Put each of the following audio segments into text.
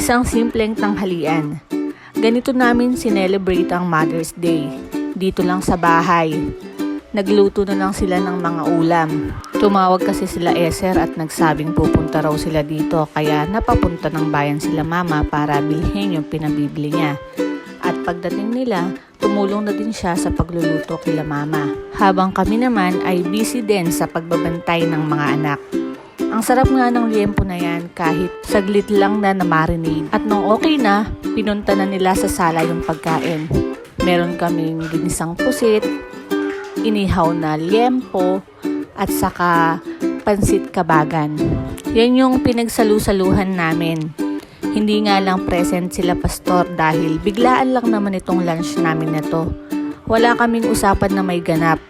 Isang simpleng tanghalian. Ganito namin sinelebrate ang Mother's Day. Dito lang sa bahay. Nagluto na lang sila ng mga ulam. Tumawag kasi sila Eser at nagsabing pupunta raw sila dito, kaya napapunta ng bayan sila mama para bilhin yung pinabibili niya. At pagdating nila, tumulong na din siya sa pagluluto kila mama. Habang kami naman ay busy din sa pagbabantay ng mga anak. Ang sarap nga ng liempo na yan kahit saglit lang na marinade. At nung okay na, pinunta na nila sa sala yung pagkain. Meron kaming ginisang pusit, inihaw na liempo, at saka pansit kabagan. Yan yung pinagsalu-saluhan namin. Hindi nga lang present sila pastor dahil biglaan lang naman itong lunch namin na to. Wala kaming usapan na may ganap.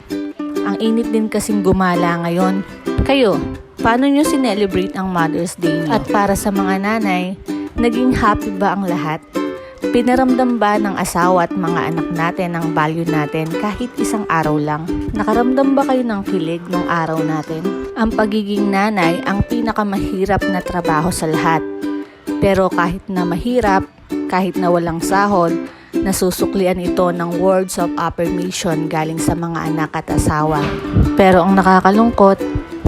Ang init din kasing gumala ngayon. Kayo, paano nyo sinelebrate ang Mother's Day niyo? At para sa mga nanay, naging happy ba ang lahat? Pinaramdam ba ng asawa at mga anak natin ang value natin kahit isang araw lang? Nakaramdam ba kayo ng kilig nung araw natin? Ang pagiging nanay ang pinakamahirap na trabaho sa lahat. Pero kahit na mahirap, kahit na walang sahod, nasusuklian ito ng words of affirmation galing sa mga anak at asawa. Pero ang nakakalungkot,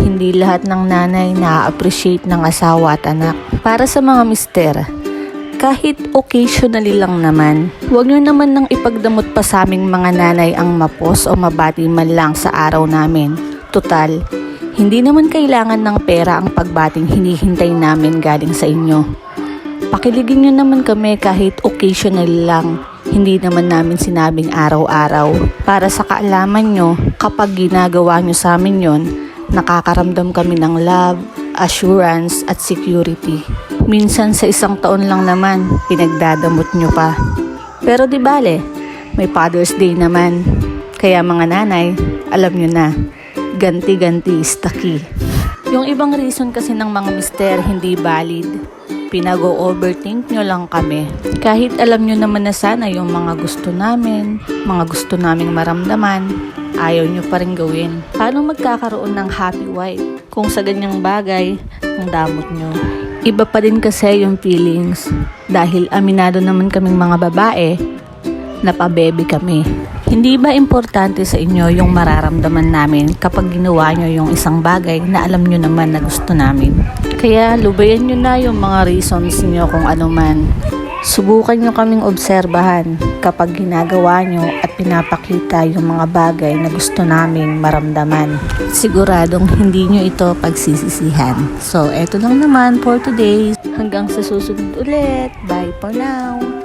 hindi lahat ng nanay na-appreciate ng asawa at anak. Para sa mga mister, kahit occasionally lang naman, huwag nyo naman nang ipagdamot pa sa aming mga nanay ang mapos o mabati man lang sa araw namin. Tutal, hindi naman kailangan ng pera ang pagbating hinihintay namin galing sa inyo. Pakiligin nyo naman kami kahit occasionally lang. Hindi naman namin sinabing araw-araw. Para sa kaalaman nyo, kapag ginagawa nyo sa amin yon, nakakaramdam kami ng love, assurance at security. Minsan sa isang taon lang naman, pinagdadamot nyo pa. Pero di bale, may Father's Day naman. Kaya mga nanay, alam nyo na, ganti-ganti is the key. Yung ibang reason kasi ng mga mister hindi valid. Pinag-overthink nyo lang kami. Kahit alam nyo naman na sana yung mga gusto namin, mga gusto naming maramdaman, ayaw nyo pa rin gawin. Paano magkakaroon ng happy wife kung sa ganyang bagay ang damot nyo? Iba pa din kasi yung feelings dahil aminado naman kaming mga babae na pabebe kami. Hindi ba importante sa inyo yung mararamdaman namin kapag ginawa nyo yung isang bagay na alam nyo naman na gusto namin? Kaya lubayan nyo na yung mga reasons nyo kung ano man. Subukan nyo kaming obserbahan kapag ginagawa nyo at pinapakita yung mga bagay na gusto naming maramdaman. Siguradong hindi nyo ito pagsisisihan. So, eto lang naman for today. Hanggang sa susunod ulit. Bye for now.